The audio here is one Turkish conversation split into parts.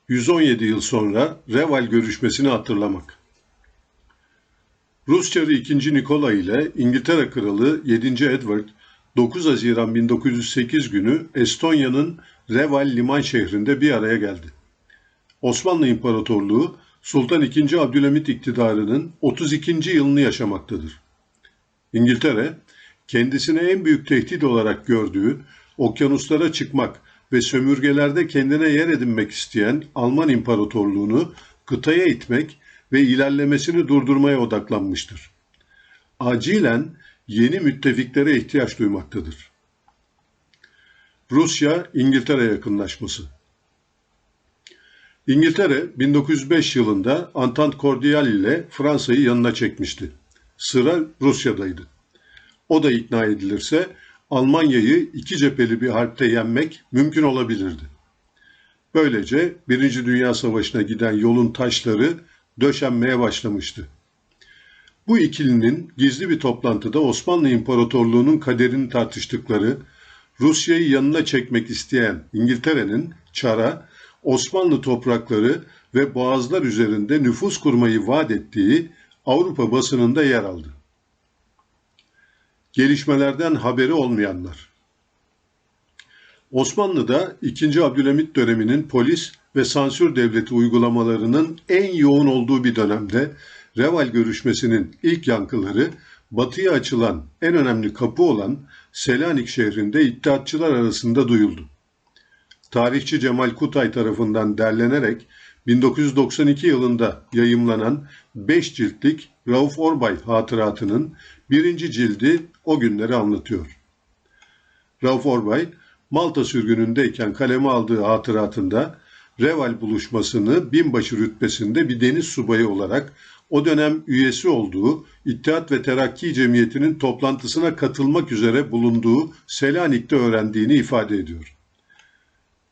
117 yıl sonra Reval görüşmesini hatırlamak. Rus Çarı II. Nikola ile İngiltere Kralı 7. Edward 9 Haziran 1908 günü Estonya'nın Reval liman şehrinde bir araya geldi. Osmanlı İmparatorluğu Sultan II. Abdülhamit iktidarının 32. yılını yaşamaktadır. İngiltere, kendisine en büyük tehdit olarak gördüğü, okyanuslara çıkmak ve sömürgelerde kendine yer edinmek isteyen Alman İmparatorluğunu kıtaya itmek ve ilerlemesini durdurmaya odaklanmıştır. Acilen yeni müttefiklere ihtiyaç duymaktadır. Rusya-İngiltere yakınlaşması. İngiltere 1905 yılında Entente Cordiale ile Fransa'yı yanına çekmişti. Sıra Rusya'daydı. O da ikna edilirse Almanya'yı iki cepheli bir harpte yenmek mümkün olabilirdi. Böylece Birinci Dünya Savaşı'na giden yolun taşları döşenmeye başlamıştı. Bu ikilinin gizli bir toplantıda Osmanlı İmparatorluğu'nun kaderini tartıştıkları, Rusya'yı yanına çekmek isteyen İngiltere'nin Çar'a Osmanlı toprakları ve boğazlar üzerinde nüfuz kurmayı vaat ettiği Avrupa basınında yer aldı. Gelişmelerden haberi olmayanlar. Osmanlı'da 2. Abdülhamit döneminin polis ve sansür devleti uygulamalarının en yoğun olduğu bir dönemde Reval görüşmesinin ilk yankıları batıya açılan en önemli kapı olan Selanik şehrinde İttihatçılar arasında duyuldu. Tarihçi Cemal Kutay tarafından derlenerek 1992 yılında yayımlanan 5 ciltlik Rauf Orbay hatıratının 1. cildi o günleri anlatıyor. Rauf Orbay, Malta sürgünündeyken kaleme aldığı hatıratında Reval buluşmasını binbaşı rütbesinde bir deniz subayı olarak o dönem üyesi olduğu İttihat ve Terakki Cemiyeti'nin toplantısına katılmak üzere bulunduğu Selanik'te öğrendiğini ifade ediyor.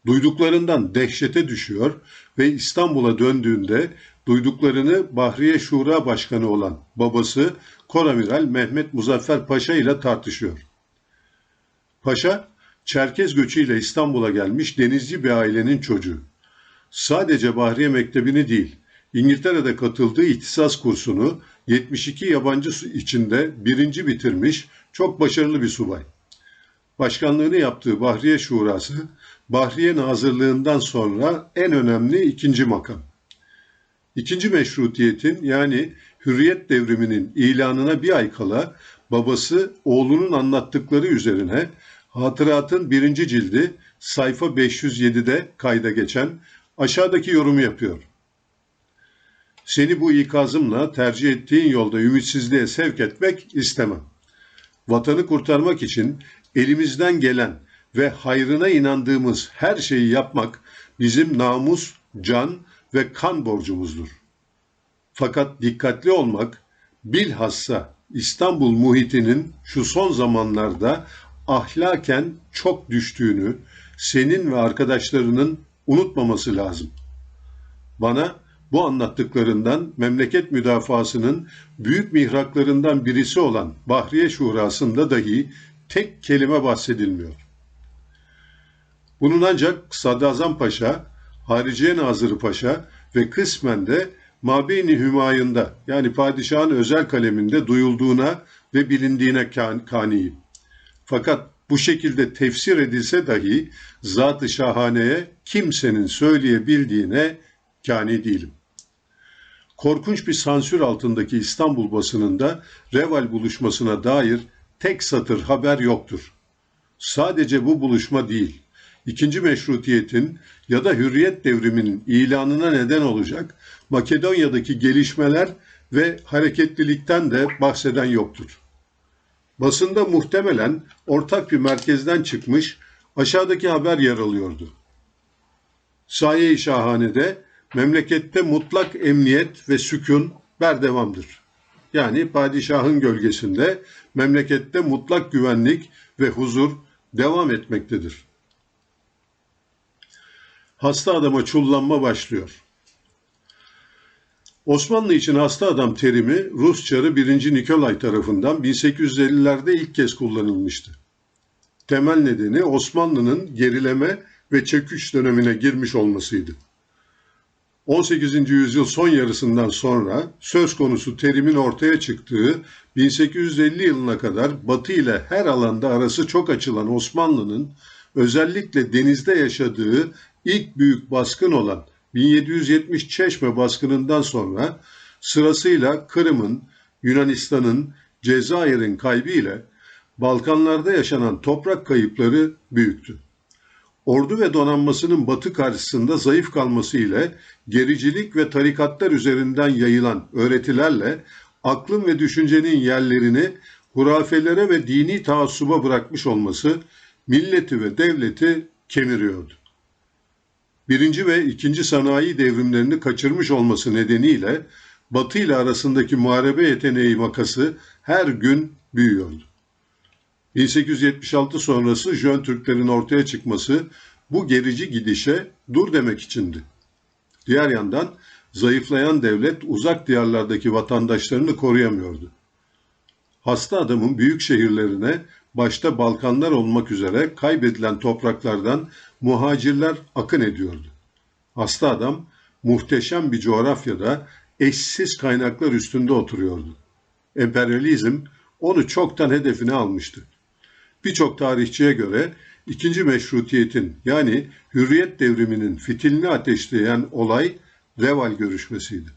Duyduklarından dehşete düşüyor ve İstanbul'a döndüğünde duyduklarını Bahriye Şura Başkanı olan babası Koramiral Mehmet Muzaffer Paşa ile tartışıyor. Paşa, Çerkez göçüyle İstanbul'a gelmiş denizci bir ailenin çocuğu. Sadece Bahriye Mektebi'ni değil, İngiltere'de katıldığı ihtisas kursunu 72 yabancı içinde birinci bitirmiş çok başarılı bir subay. Başkanlığını yaptığı Bahriye Şurası, Bahriye Nazırlığından sonra en önemli ikinci makam. İkinci meşrutiyetin yani Hürriyet devriminin ilanına bir ay kala babası oğlunun anlattıkları üzerine hatıratın 1. cildi sayfa 507'de kayda geçen aşağıdaki yorumu yapıyor. Seni bu ikazımla tercih ettiğin yolda ümitsizliğe sevk etmek istemem. Vatanı kurtarmak için elimizden gelen ve hayrına inandığımız her şeyi yapmak bizim namus, can ve kan borcumuzdur. Fakat dikkatli olmak, bilhassa İstanbul muhitinin şu son zamanlarda ahlaken çok düştüğünü senin ve arkadaşlarının unutmaması lazım. Bana bu anlattıklarından memleket müdafasının büyük mihraklarından birisi olan Bahriye Şurası'nda dahi tek kelime bahsedilmiyor. Bunun ancak Sadrazam Paşa, Hariciye Nazırı Paşa ve kısmen de Mabeyni Hümayun'da yani padişahın özel kaleminde duyulduğuna ve bilindiğine kaniyim. Fakat bu şekilde tefsir edilse dahi Zat-ı Şahane'ye kimsenin söyleyebildiğine kani değilim. Korkunç bir sansür altındaki İstanbul basınında Reval buluşmasına dair tek satır haber yoktur. Sadece bu buluşma değil, İkinci meşrutiyetin ya da hürriyet devriminin ilanına neden olacak Makedonya'daki gelişmeler ve hareketlilikten de bahseden yoktur. Basında muhtemelen ortak bir merkezden çıkmış aşağıdaki haber yer alıyordu. Saye-i Şahane'de memlekette mutlak emniyet ve sükun berdevamdır. Yani padişahın gölgesinde memlekette mutlak güvenlik ve huzur devam etmektedir. Hasta adama çullanma başlıyor. Osmanlı için hasta adam terimi Rus Çarı 1. Nikolay tarafından 1850'lerde ilk kez kullanılmıştı. Temel nedeni Osmanlı'nın gerileme ve çöküş dönemine girmiş olmasıydı. 18. yüzyıl son yarısından sonra söz konusu terimin ortaya çıktığı 1850 yılına kadar Batı ile her alanda arası çok açılan Osmanlı'nın özellikle denizde yaşadığı ilk büyük baskın olan 1770 Çeşme baskınından sonra sırasıyla Kırım'ın, Yunanistan'ın, Cezayir'in kaybıyla Balkanlarda yaşanan toprak kayıpları büyüktü. Ordu ve donanmasının Batı karşısında zayıf kalması ile gericilik ve tarikatlar üzerinden yayılan öğretilerle aklın ve düşüncenin yerlerini hurafelere ve dini taassuba bırakmış olması milleti ve devleti kemiriyordu. Birinci ve ikinci sanayi devrimlerini kaçırmış olması nedeniyle Batı ile arasındaki muharebe yeteneği makası her gün büyüyordu. 1876 sonrası Jön Türklerin ortaya çıkması bu gerici gidişe dur demek içindi. Diğer yandan zayıflayan devlet uzak diyarlardaki vatandaşlarını koruyamıyordu. Hasta adamın büyük şehirlerine başta Balkanlar olmak üzere kaybedilen topraklardan muhacirler akın ediyordu. Hasta adam muhteşem bir coğrafyada eşsiz kaynaklar üstünde oturuyordu. Emperyalizm onu çoktan hedefine almıştı. Birçok tarihçiye göre ikinci meşrutiyetin yani hürriyet devriminin fitilini ateşleyen olay Reval görüşmesiydi.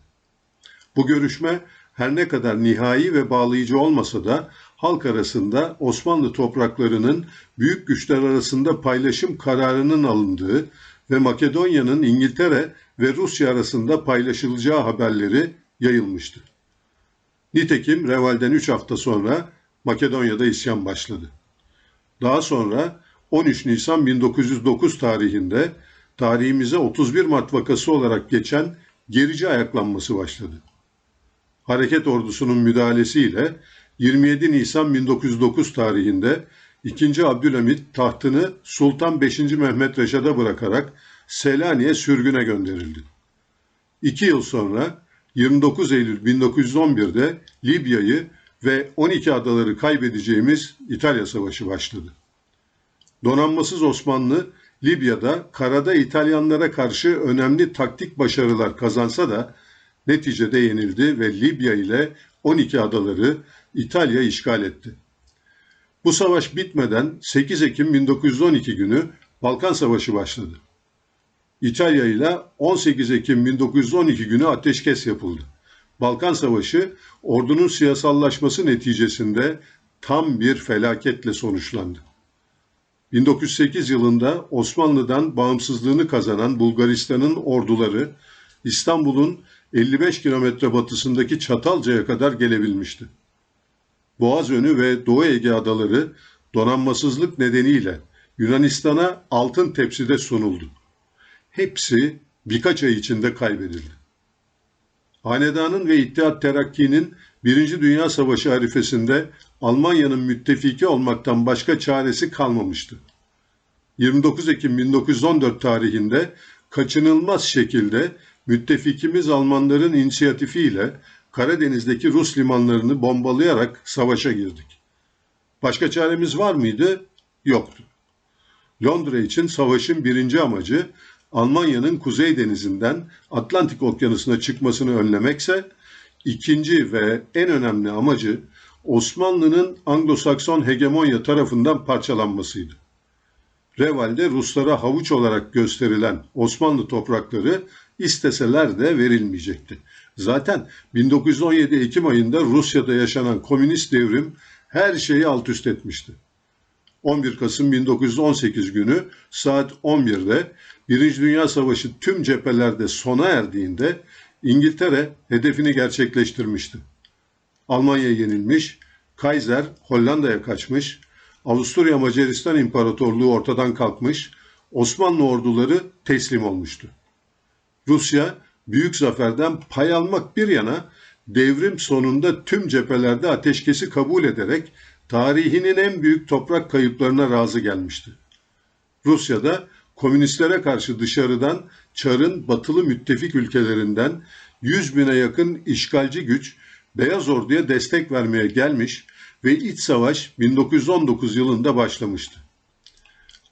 Bu görüşme her ne kadar nihai ve bağlayıcı olmasa da halk arasında Osmanlı topraklarının büyük güçler arasında paylaşım kararının alındığı ve Makedonya'nın İngiltere ve Rusya arasında paylaşılacağı haberleri yayılmıştı. Nitekim Reval'den 3 hafta sonra Makedonya'da isyan başladı. Daha sonra 13 Nisan 1909 tarihinde tarihimize 31 Mart vakası olarak geçen gerici ayaklanması başladı. Hareket ordusunun müdahalesiyle 27 Nisan 1909 tarihinde 2. Abdülhamit tahtını Sultan 5. Mehmet Reşad'a bırakarak Selanik'e sürgüne gönderildi. 2 yıl sonra 29 Eylül 1911'de Libya'yı ve 12 adaları kaybedeceğimiz İtalya Savaşı başladı. Donanmasız Osmanlı, Libya'da karada İtalyanlara karşı önemli taktik başarılar kazansa da neticede yenildi ve Libya ile 12 adaları İtalya işgal etti. Bu savaş bitmeden 8 Ekim 1912 günü Balkan Savaşı başladı. İtalya ile 18 Ekim 1912 günü ateşkes yapıldı. Balkan Savaşı ordunun siyasallaşması neticesinde tam bir felaketle sonuçlandı. 1908 yılında Osmanlı'dan bağımsızlığını kazanan Bulgaristan'ın orduları İstanbul'un 55 kilometre batısındaki Çatalca'ya kadar gelebilmişti. Boğazönü ve Doğu Ege adaları donanmasızlık nedeniyle Yunanistan'a altın tepside sunuldu. Hepsi birkaç ay içinde kaybedildi. Hanedanın ve İttihat Terakki'nin Birinci Dünya Savaşı arifesinde Almanya'nın müttefiki olmaktan başka çaresi kalmamıştı. 29 Ekim 1914 tarihinde kaçınılmaz şekilde müttefikimiz Almanların inisiyatifiyle Karadeniz'deki Rus limanlarını bombalayarak savaşa girdik. Başka çaremiz var mıydı? Yoktu. Londra için savaşın birinci amacı Almanya'nın Kuzey Denizi'nden Atlantik Okyanusu'na çıkmasını önlemekse, ikinci ve en önemli amacı Osmanlı'nın Anglo-Sakson hegemonya tarafından parçalanmasıydı. Reval'de Ruslara havuç olarak gösterilen Osmanlı toprakları isteseler de verilmeyecekti. Zaten 1917 Ekim ayında Rusya'da yaşanan komünist devrim her şeyi alt üst etmişti. 11 Kasım 1918 günü saat 11'de Birinci Dünya Savaşı tüm cephelerde sona erdiğinde İngiltere hedefini gerçekleştirmişti. Almanya yenilmiş, Kaiser Hollanda'ya kaçmış, Avusturya Macaristan İmparatorluğu ortadan kalkmış, Osmanlı orduları teslim olmuştu. Rusya büyük zaferden pay almak bir yana devrim sonunda tüm cephelerde ateşkesi kabul ederek tarihinin en büyük toprak kayıplarına razı gelmişti. Rusya'da komünistlere karşı dışarıdan Çar'ın batılı müttefik ülkelerinden 100 bine yakın işgalci güç Beyaz Ordu'ya destek vermeye gelmiş ve iç savaş 1919 yılında başlamıştı.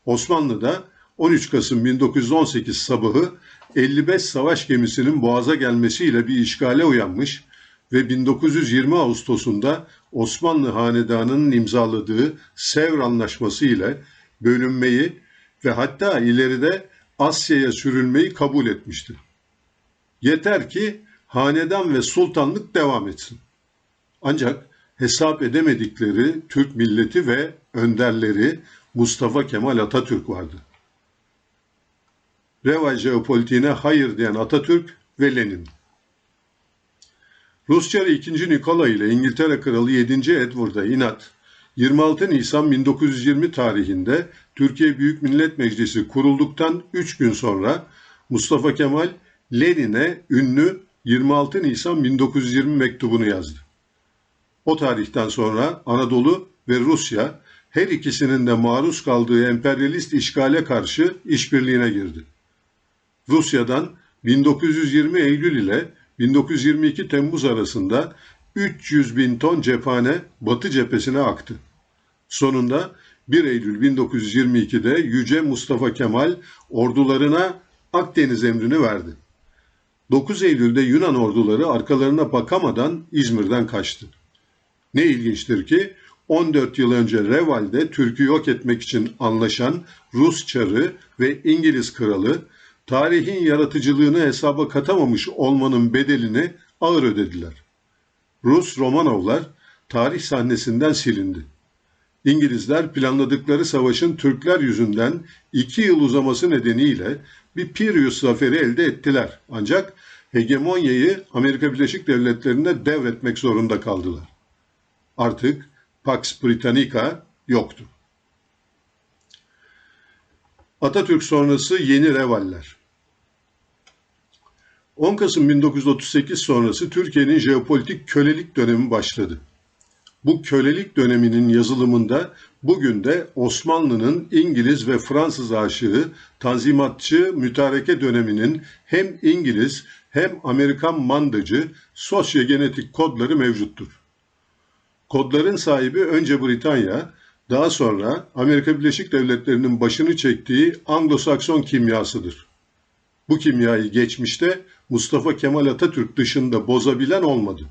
Osmanlı'da 13 Kasım 1918 sabahı 55 savaş gemisinin boğaza gelmesiyle bir işgale uyanmış ve 1920 Ağustos'unda Osmanlı Hanedanı'nın imzaladığı Sevr Anlaşması ile bölünmeyi ve hatta ileride Asya'ya sürülmeyi kabul etmişti. Yeter ki hanedan ve sultanlık devam etsin. Ancak hesap edemedikleri Türk milleti ve önderleri Mustafa Kemal Atatürk vardı. Reval jeopolitiğine hayır diyen Atatürk ve Lenin. Rus Çarı II. Nikola ile İngiltere Kralı 7. Edward'a inat, 26 Nisan 1920 tarihinde Türkiye Büyük Millet Meclisi kurulduktan 3 gün sonra Mustafa Kemal Lenin'e ünlü 26 Nisan 1920 mektubunu yazdı. O tarihten sonra Anadolu ve Rusya her ikisinin de maruz kaldığı emperyalist işgale karşı işbirliğine girdi. Rusya'dan 1920 Eylül ile 1922 Temmuz arasında 300 bin ton cephane Batı cephesine aktı. Sonunda 1 Eylül 1922'de Yüce Mustafa Kemal ordularına Akdeniz emrini verdi. 9 Eylül'de Yunan orduları arkalarına bakamadan İzmir'den kaçtı. Ne ilginçtir ki 14 yıl önce Reval'de Türk'ü yok etmek için anlaşan Rus Çarı ve İngiliz Kralı tarihin yaratıcılığını hesaba katamamış olmanın bedelini ağır ödediler. Rus Romanovlar tarih sahnesinden silindi. İngilizler planladıkları savaşın Türkler yüzünden 2 yıl uzaması nedeniyle bir Pireus zaferi elde ettiler. Ancak hegemonyayı Amerika Birleşik Devletleri'ne devretmek zorunda kaldılar. Artık Pax Britannica yoktu. Atatürk sonrası yeni revaller. 10 Kasım 1938 sonrası Türkiye'nin jeopolitik kölelik dönemi başladı. Bu kölelik döneminin yazılımında bugün de Osmanlı'nın İngiliz ve Fransız aşığı Tanzimatçı mütareke döneminin hem İngiliz hem Amerikan mandacı sosyogenetik kodları mevcuttur. Kodların sahibi önce Britanya, daha sonra Amerika Birleşik Devletleri'nin başını çektiği Anglo-Sakson kimyasıdır. Bu kimyayı geçmişte Mustafa Kemal Atatürk dışında bozabilen olmadı.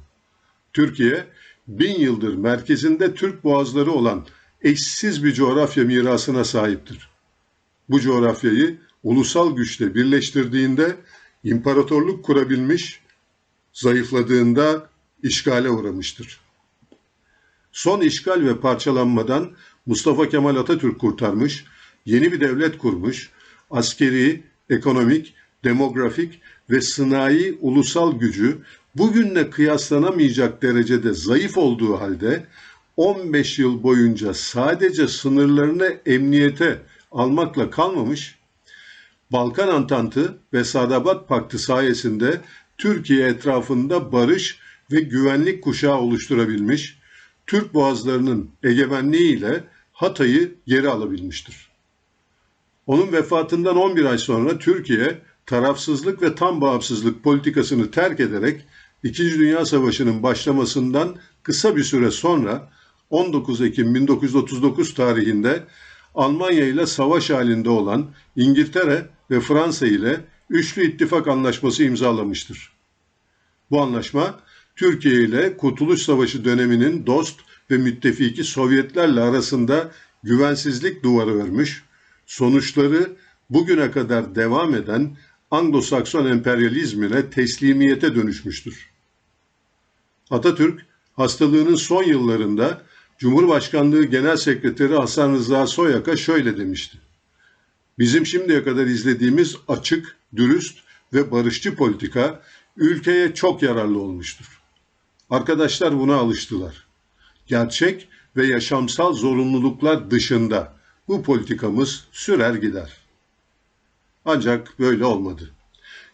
Türkiye, 1000 yıldır merkezinde Türk boğazları olan eşsiz bir coğrafya mirasına sahiptir. Bu coğrafyayı ulusal güçle birleştirdiğinde imparatorluk kurabilmiş, zayıfladığında işgale uğramıştır. Son işgal ve parçalanmadan Mustafa Kemal Atatürk kurtarmış, yeni bir devlet kurmuş, askeri, ekonomik, demografik ve sınai ulusal gücü bugünle kıyaslanamayacak derecede zayıf olduğu halde 15 yıl boyunca sadece sınırlarını emniyete almakla kalmamış, Balkan Antantı ve Sadabat Paktı sayesinde Türkiye etrafında barış ve güvenlik kuşağı oluşturabilmiş, Türk boğazlarının egemenliğiyle Hatay'ı geri alabilmiştir. Onun vefatından 11 ay sonra Türkiye, tarafsızlık ve tam bağımsızlık politikasını terk ederek İkinci Dünya Savaşı'nın başlamasından kısa bir süre sonra 19 Ekim 1939 tarihinde Almanya ile savaş halinde olan İngiltere ve Fransa ile Üçlü İttifak Anlaşması imzalamıştır. Bu anlaşma Türkiye ile Kurtuluş Savaşı döneminin dost ve müttefiki Sovyetlerle arasında güvensizlik duvarı örmüş, sonuçları bugüne kadar devam eden Anglo-Sakson emperyalizmine teslimiyete dönüşmüştür. Atatürk, hastalığının son yıllarında Cumhurbaşkanlığı Genel Sekreteri Hasan Rıza Soyak'a şöyle demişti: "Bizim şimdiye kadar izlediğimiz açık, dürüst ve barışçı politika ülkeye çok yararlı olmuştur. Arkadaşlar buna alıştılar. Gerçek ve yaşamsal zorunluluklar dışında bu politikamız sürer gider." Ancak böyle olmadı.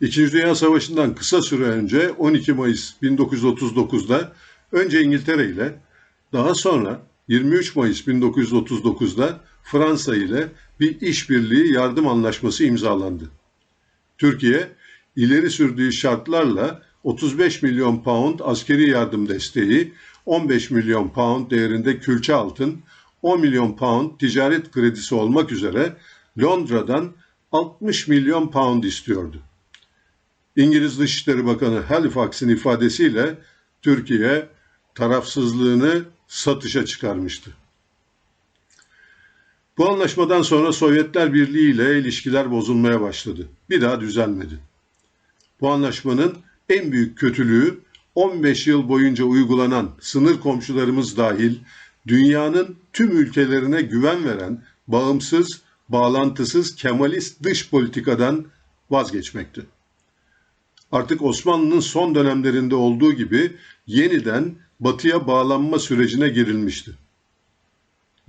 İkinci Dünya Savaşı'ndan kısa süre önce 12 Mayıs 1939'da önce İngiltere ile, daha sonra 23 Mayıs 1939'da Fransa ile bir işbirliği yardım anlaşması imzalandı. Türkiye, ileri sürdüğü şartlarla 35 milyon pound askeri yardım desteği, 15 milyon pound değerinde külçe altın, 10 milyon pound ticaret kredisi olmak üzere Londra'dan 60 milyon pound istiyordu. İngiliz Dışişleri Bakanı Halifax'ın ifadesiyle Türkiye tarafsızlığını satışa çıkarmıştı. Bu anlaşmadan sonra Sovyetler Birliği ile ilişkiler bozulmaya başladı. Bir daha düzelmedi. Bu anlaşmanın en büyük kötülüğü 15 yıl boyunca uygulanan sınır komşularımız dahil dünyanın tüm ülkelerine güven veren bağımsız, bağlantısız Kemalist dış politikadan vazgeçmekti. Artık Osmanlı'nın son dönemlerinde olduğu gibi yeniden Batı'ya bağlanma sürecine girilmişti.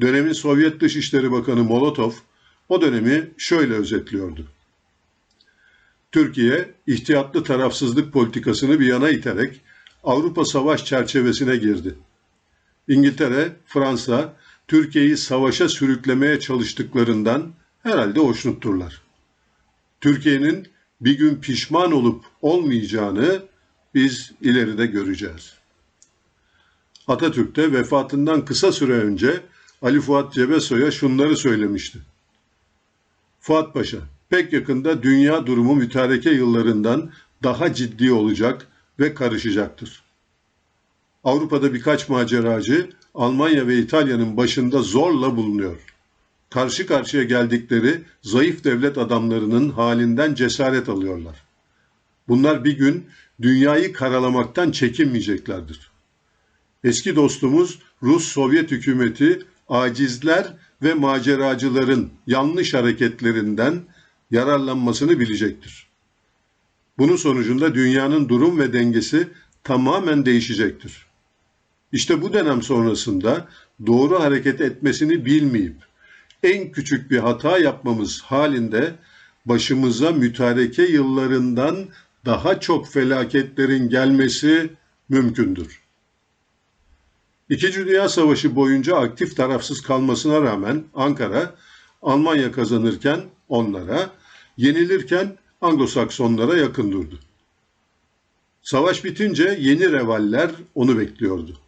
Dönemin Sovyet Dışişleri Bakanı Molotov o dönemi şöyle özetliyordu. Türkiye, ihtiyatlı tarafsızlık politikasını bir yana iterek Avrupa savaş çerçevesine girdi. İngiltere, Fransa, Türkiye'yi savaşa sürüklemeye çalıştıklarından herhalde hoşnutturlar. Türkiye'nin bir gün pişman olup olmayacağını biz ileride göreceğiz. Atatürk de vefatından kısa süre önce Ali Fuat Cebesoy'a şunları söylemişti. Fuat Paşa, pek yakında dünya durumu mütareke yıllarından daha ciddi olacak ve karışacaktır. Avrupa'da birkaç maceracı Almanya ve İtalya'nın başında zorla bulunuyor. Karşı karşıya geldikleri zayıf devlet adamlarının halinden cesaret alıyorlar. Bunlar bir gün dünyayı karalamaktan çekinmeyeceklerdir. Eski dostumuz Rus-Sovyet hükümeti acizler ve maceracıların yanlış hareketlerinden yararlanmasını bilecektir. Bunun sonucunda dünyanın durum ve dengesi tamamen değişecektir. İşte bu dönem sonrasında doğru hareket etmesini bilmeyip en küçük bir hata yapmamız halinde başımıza mütareke yıllarından daha çok felaketlerin gelmesi mümkündür. İkinci Dünya Savaşı boyunca aktif tarafsız kalmasına rağmen Ankara, Almanya kazanırken onlara, yenilirken Anglo-Saksonlara yakın durdu. Savaş bitince yeni revaller onu bekliyordu.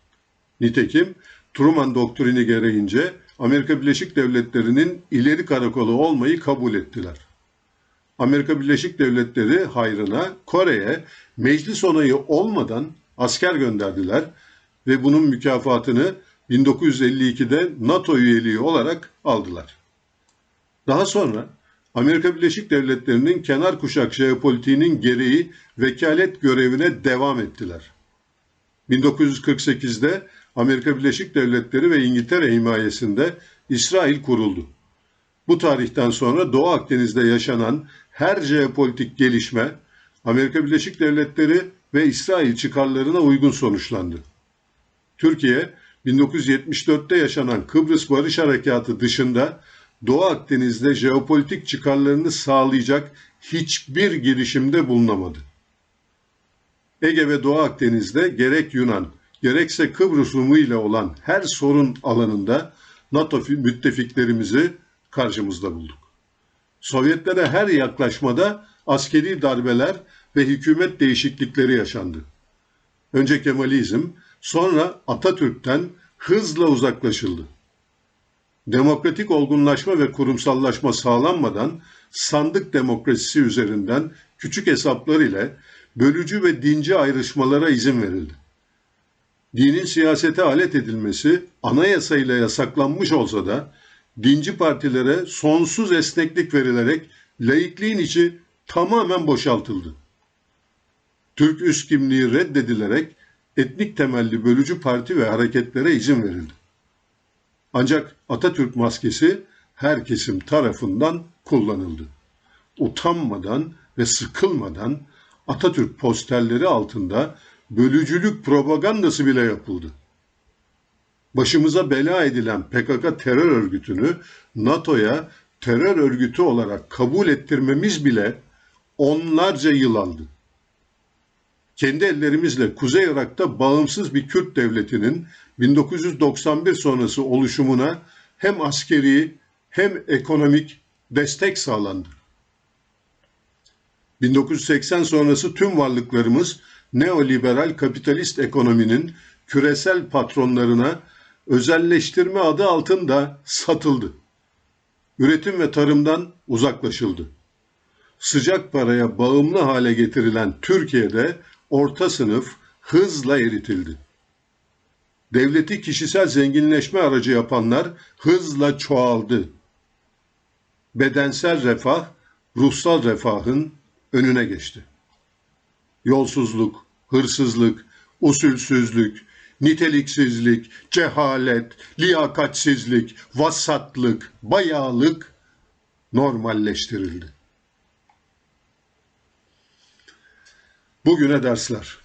Nitekim Truman doktrini gereğince Amerika Birleşik Devletleri'nin ileri karakolu olmayı kabul ettiler. Amerika Birleşik Devletleri hayrına Kore'ye meclis onayı olmadan asker gönderdiler ve bunun mükafatını 1952'de NATO üyeliği olarak aldılar. Daha sonra Amerika Birleşik Devletleri'nin kenar kuşak jeopolitiğinin gereği vekalet görevine devam ettiler. 1948'de Amerika Birleşik Devletleri ve İngiltere himayesinde İsrail kuruldu. Bu tarihten sonra Doğu Akdeniz'de yaşanan her jeopolitik gelişme Amerika Birleşik Devletleri ve İsrail çıkarlarına uygun sonuçlandı. Türkiye, 1974'te yaşanan Kıbrıs Barış Harekatı dışında Doğu Akdeniz'de jeopolitik çıkarlarını sağlayacak hiçbir girişimde bulunamadı. Ege ve Doğu Akdeniz'de gerek Yunan, gerekse Kıbrıs Rumu ile olan her sorun alanında NATO müttefiklerimizi karşımızda bulduk. Sovyetlere her yaklaşmada askeri darbeler ve hükümet değişiklikleri yaşandı. Önce Kemalizm, sonra Atatürk'ten hızla uzaklaşıldı. Demokratik olgunlaşma ve kurumsallaşma sağlanmadan sandık demokrasisi üzerinden küçük hesaplar ile bölücü ve dinci ayrışmalara izin verildi. Dinin siyasete alet edilmesi anayasayla yasaklanmış olsa da dinci partilere sonsuz esneklik verilerek laikliğin içi tamamen boşaltıldı. Türk üst kimliği reddedilerek etnik temelli bölücü parti ve hareketlere izin verildi. Ancak Atatürk maskesi her kesim tarafından kullanıldı. Utanmadan ve sıkılmadan Atatürk posterleri altında bölücülük propagandası bile yapıldı. Başımıza bela edilen PKK terör örgütünü NATO'ya terör örgütü olarak kabul ettirmemiz bile onlarca yıl aldı. Kendi ellerimizle Kuzey Irak'ta bağımsız bir Kürt devletinin 1991 sonrası oluşumuna hem askeri hem ekonomik destek sağlandı. 1980 sonrası tüm varlıklarımız neoliberal kapitalist ekonominin küresel patronlarına özelleştirme adı altında satıldı. Üretim ve tarımdan uzaklaşıldı. Sıcak paraya bağımlı hale getirilen Türkiye'de orta sınıf hızla eritildi. Devleti kişisel zenginleşme aracı yapanlar hızla çoğaldı. Bedensel refah, ruhsal refahın önüne geçti. Yolsuzluk, hırsızlık, usulsüzlük, niteliksizlik, cehalet, liyakatsizlik, vasatlık, bayağılık normalleştirildi. Bugüne dersler.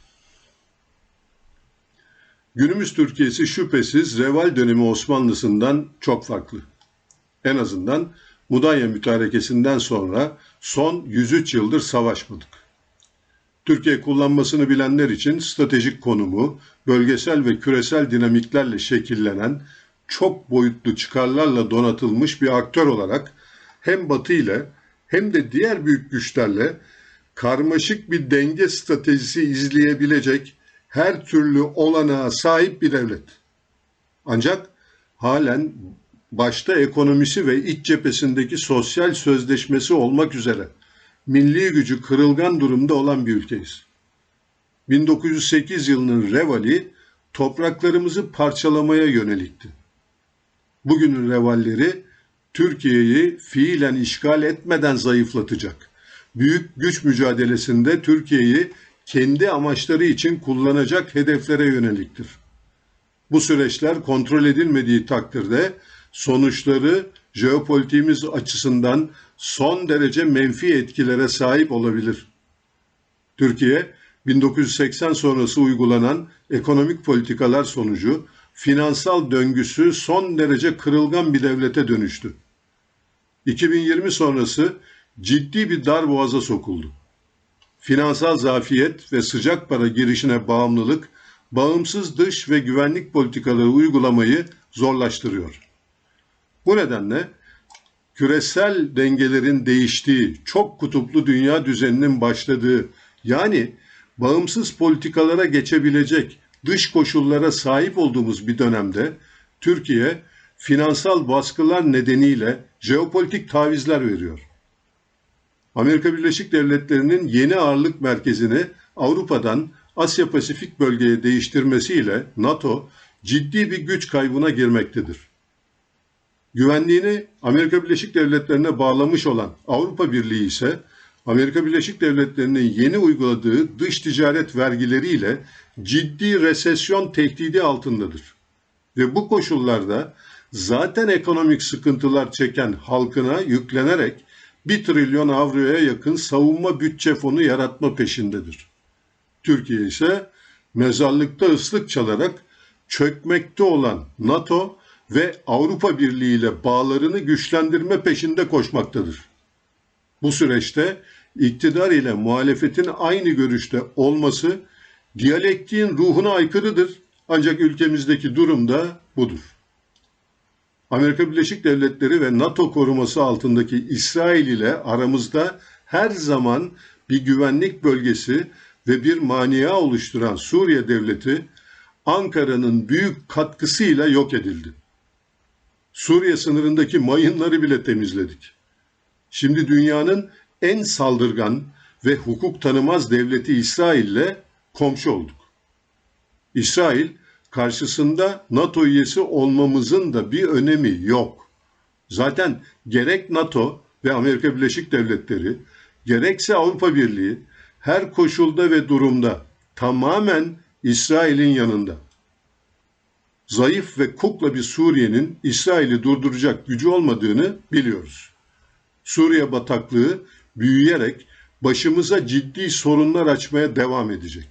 Günümüz Türkiye'si şüphesiz Reval dönemi Osmanlısından çok farklı. En azından Mudanya Mütarekesi'nden sonra son 103 yıldır savaşmadık. Türkiye kullanmasını bilenler için stratejik konumu, bölgesel ve küresel dinamiklerle şekillenen, çok boyutlu çıkarlarla donatılmış bir aktör olarak hem Batı ile hem de diğer büyük güçlerle karmaşık bir denge stratejisi izleyebilecek her türlü olanağa sahip bir devlet. Ancak halen başta ekonomisi ve iç cephesindeki sosyal sözleşmesi olmak üzere milli gücü kırılgan durumda olan bir ülkeyiz. 1908 yılının revali topraklarımızı parçalamaya yönelikti. Bugünün revalleri Türkiye'yi fiilen işgal etmeden zayıflatacak. Büyük güç mücadelesinde Türkiye'yi kendi amaçları için kullanacak hedeflere yöneliktir. Bu süreçler kontrol edilmediği takdirde sonuçları jeopolitiğimiz açısından son derece menfi etkilere sahip olabilir. Türkiye, 1980 sonrası uygulanan ekonomik politikalar sonucu finansal döngüsü son derece kırılgan bir devlete dönüştü. 2020 sonrası ciddi bir darboğaza sokuldu. Finansal zafiyet ve sıcak para girişine bağımlılık, bağımsız dış ve güvenlik politikaları uygulamayı zorlaştırıyor. Bu nedenle küresel dengelerin değiştiği, çok kutuplu dünya düzeninin başladığı, yani bağımsız politikalara geçebilecek dış koşullara sahip olduğumuz bir dönemde Türkiye finansal baskılar nedeniyle jeopolitik tavizler veriyor. Amerika Birleşik Devletleri'nin yeni ağırlık merkezini Avrupa'dan Asya Pasifik bölgeye değiştirmesiyle NATO ciddi bir güç kaybına girmektedir. Güvenliğini Amerika Birleşik Devletleri'ne bağlamış olan Avrupa Birliği ise Amerika Birleşik Devletleri'nin yeni uyguladığı dış ticaret vergileriyle ciddi resesyon tehdidi altındadır. Ve bu koşullarda zaten ekonomik sıkıntılar çeken halkına yüklenerek 1 trilyon avroya yakın savunma bütçe fonu yaratma peşindedir. Türkiye ise mezarlıkta ıslık çalarak çökmekte olan NATO ve Avrupa Birliği ile bağlarını güçlendirme peşinde koşmaktadır. Bu süreçte iktidar ile muhalefetin aynı görüşte olması diyalektiğin ruhuna aykırıdır. Ancak ülkemizdeki durum da budur. Amerika Birleşik Devletleri ve NATO koruması altındaki İsrail ile aramızda her zaman bir güvenlik bölgesi ve bir mania oluşturan Suriye devleti Ankara'nın büyük katkısıyla yok edildi. Suriye sınırındaki mayınları bile temizledik. Şimdi dünyanın en saldırgan ve hukuk tanımaz devleti İsrail ile komşu olduk. İsrail karşısında NATO üyesi olmamızın da bir önemi yok. Zaten gerek NATO ve Amerika Birleşik Devletleri, gerekse Avrupa Birliği her koşulda ve durumda tamamen İsrail'in yanında. Zayıf ve kukla bir Suriye'nin İsrail'i durduracak gücü olmadığını biliyoruz. Suriye bataklığı büyüyerek başımıza ciddi sorunlar açmaya devam edecek.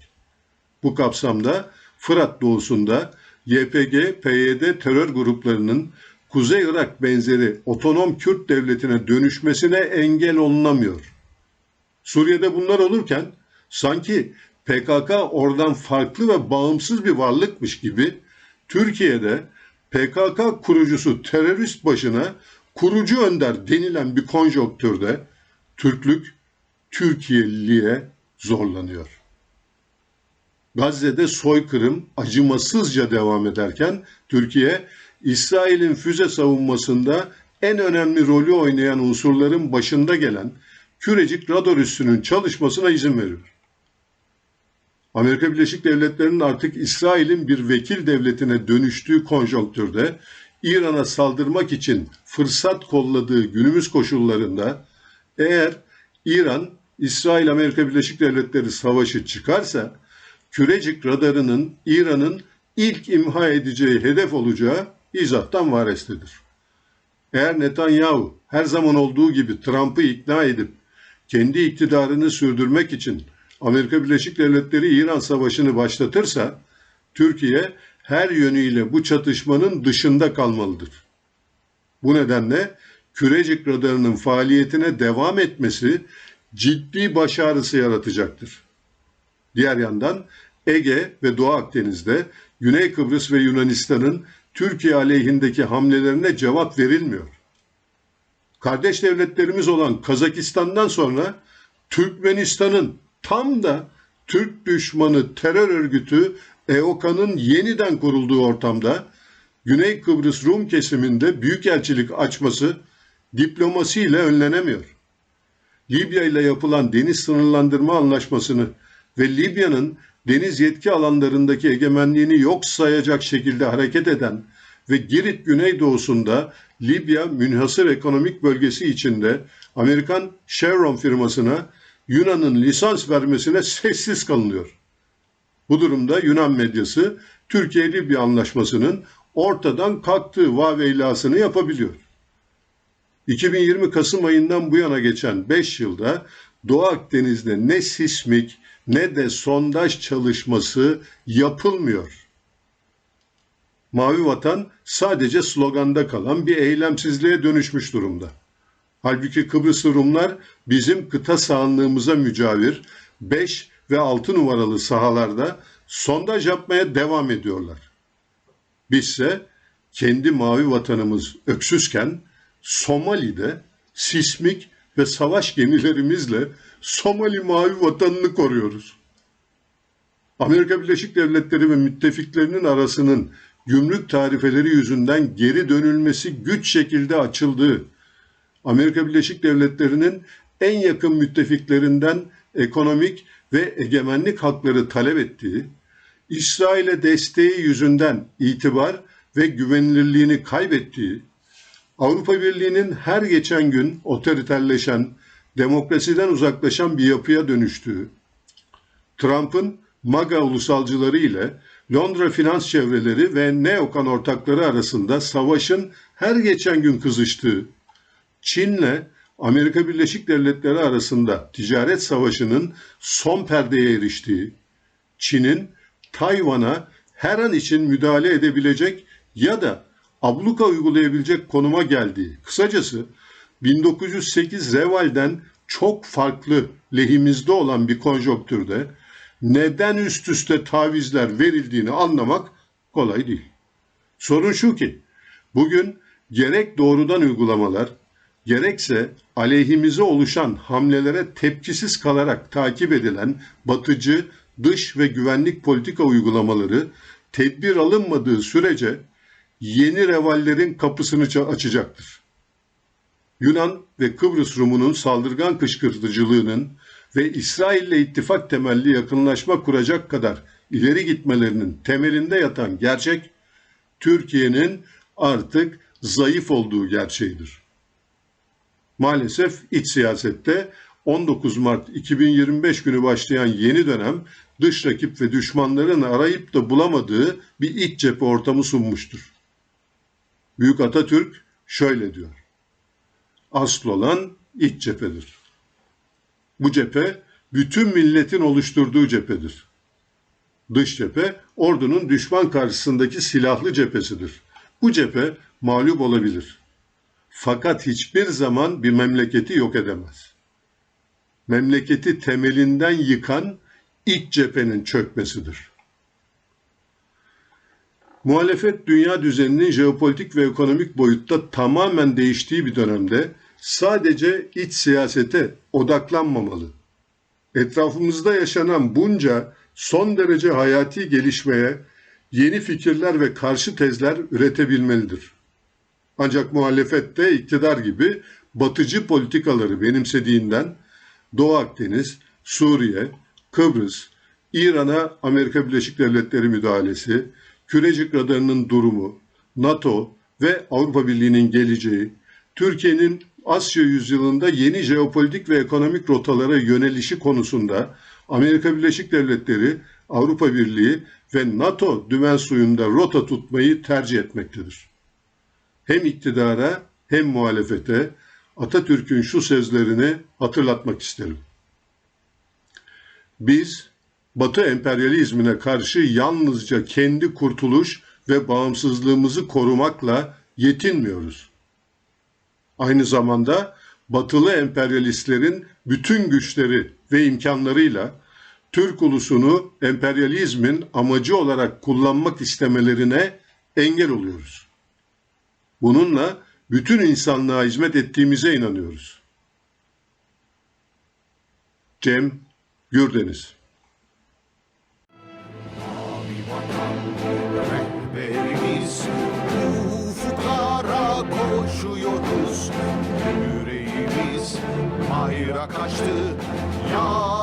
Bu kapsamda Fırat doğusunda YPG, PYD terör gruplarının Kuzey Irak benzeri otonom Kürt devletine dönüşmesine engel olunamıyor. Suriye'de bunlar olurken sanki PKK oradan farklı ve bağımsız bir varlıkmış gibi Türkiye'de PKK kurucusu terörist başına kurucu önder denilen bir konjonktürde Türklük Türkiye'liliğe zorlanıyor. Gazze'de soykırım acımasızca devam ederken Türkiye, İsrail'in füze savunmasında en önemli rolü oynayan unsurların başında gelen kürecik radar üssünün çalışmasına izin veriyor. Amerika Birleşik Devletleri'nin artık İsrail'in bir vekil devletine dönüştüğü konjonktürde İran'a saldırmak için fırsat kolladığı günümüz koşullarında eğer İran, İsrail-Amerika Birleşik Devletleri savaşı çıkarsa kürecik radarının İran'ın ilk imha edeceği hedef olacağı izahtan varestedir. Eğer Netanyahu her zaman olduğu gibi Trump'ı ikna edip kendi iktidarını sürdürmek için Amerika Birleşik Devletleri İran Savaşı'nı başlatırsa Türkiye her yönüyle bu çatışmanın dışında kalmalıdır. Bu nedenle kürecik radarının faaliyetine devam etmesi ciddi baş ağrısı yaratacaktır. Diğer yandan Ege ve Doğu Akdeniz'de Güney Kıbrıs ve Yunanistan'ın Türkiye aleyhindeki hamlelerine cevap verilmiyor. Kardeş devletlerimiz olan Kazakistan'dan sonra Türkmenistan'ın tam da Türk düşmanı terör örgütü EOKA'nın yeniden kurulduğu ortamda Güney Kıbrıs Rum kesiminde büyükelçilik açması diplomasiyle önlenemiyor. Libya ile yapılan deniz sınırlandırma anlaşmasını ve Libya'nın deniz yetki alanlarındaki egemenliğini yok sayacak şekilde hareket eden ve Girit güneydoğusunda Libya münhasır ekonomik bölgesi içinde Amerikan Chevron firmasına Yunan'ın lisans vermesine sessiz kalınıyor. Bu durumda Yunan medyası Türkiye-Libya anlaşmasının ortadan kalktığı vaveylasını yapabiliyor. 2020 Kasım ayından bu yana geçen 5 yılda Doğu Akdeniz'de ne sismik ne de sondaj çalışması yapılmıyor. Mavi Vatan sadece sloganda kalan bir eylemsizliğe dönüşmüş durumda. Halbuki Kıbrıslı Rumlar bizim kıta sahanlığımıza mücavir 5 ve 6 numaralı sahalarda sondaj yapmaya devam ediyorlar. Bizse kendi mavi vatanımız öksüzken Somali'de sismik ve savaş gemilerimizle Somali mavi vatanını koruyoruz. Amerika Birleşik Devletleri ve müttefiklerinin arasının gümrük tarifeleri yüzünden geri dönülmesi güç şekilde açıldığı, Amerika Birleşik Devletleri'nin en yakın müttefiklerinden ekonomik ve egemenlik hakları talep ettiği, İsrail'e desteği yüzünden itibar ve güvenilirliğini kaybettiği, Avrupa Birliği'nin her geçen gün otoriterleşen, demokrasiden uzaklaşan bir yapıya dönüştüğü, Trump'ın MAGA ulusalcıları ile Londra finans çevreleri ve neokan ortakları arasında savaşın her geçen gün kızıştığı, Çin'le Amerika Birleşik Devletleri arasında ticaret savaşının son perdeye eriştiği, Çin'in Tayvan'a her an için müdahale edebilecek ya da abluka uygulayabilecek konuma geldiği, kısacası 1908 Reval'den çok farklı lehimizde olan bir konjonktürde neden üst üste tavizler verildiğini anlamak kolay değil. Sorun şu ki, bugün gerek doğrudan uygulamalar, gerekse aleyhimize oluşan hamlelere tepkisiz kalarak takip edilen batıcı dış ve güvenlik politika uygulamaları tedbir alınmadığı sürece yeni revallerin kapısını açacaktır. Yunan ve Kıbrıs Rum'unun saldırgan kışkırtıcılığının ve İsrail'le ittifak temelli yakınlaşma kuracak kadar ileri gitmelerinin temelinde yatan gerçek, Türkiye'nin artık zayıf olduğu gerçeğidir. Maalesef iç siyasette 19 Mart 2025 günü başlayan yeni dönem dış rakip ve düşmanların arayıp da bulamadığı bir iç cephe ortamı sunmuştur. Büyük Atatürk şöyle diyor: asıl olan iç cephedir. Bu cephe bütün milletin oluşturduğu cephedir. Dış cephe ordunun düşman karşısındaki silahlı cephesidir. Bu cephe mağlup olabilir. Fakat hiçbir zaman bir memleketi yok edemez. Memleketi temelinden yıkan iç cephenin çökmesidir. Muhalefet dünya düzeninin jeopolitik ve ekonomik boyutta tamamen değiştiği bir dönemde sadece iç siyasete odaklanmamalı. Etrafımızda yaşanan bunca son derece hayati gelişmeye yeni fikirler ve karşı tezler üretebilmelidir. Ancak muhalefet de iktidar gibi batıcı politikaları benimsediğinden Doğu Akdeniz, Suriye, Kıbrıs, İran'a Amerika Birleşik Devletleri müdahalesi, Kürecik radarının durumu, NATO ve Avrupa Birliği'nin geleceği, Türkiye'nin Asya yüzyılında yeni jeopolitik ve ekonomik rotalara yönelişi konusunda Amerika Birleşik Devletleri, Avrupa Birliği ve NATO dümen suyunda rota tutmayı tercih etmektedir. Hem iktidara hem muhalefete Atatürk'ün şu sözlerini hatırlatmak isterim. Biz Batı emperyalizmine karşı yalnızca kendi kurtuluş ve bağımsızlığımızı korumakla yetinmiyoruz. Aynı zamanda Batılı emperyalistlerin bütün güçleri ve imkanlarıyla Türk ulusunu emperyalizmin amacı olarak kullanmak istemelerine engel oluyoruz. Bununla bütün insanlığa hizmet ettiğimize inanıyoruz. Cem Gürdeniz. Rehberimiz, ufuklara koşuyoruz. Yüreğimiz bayrak açtı. Ya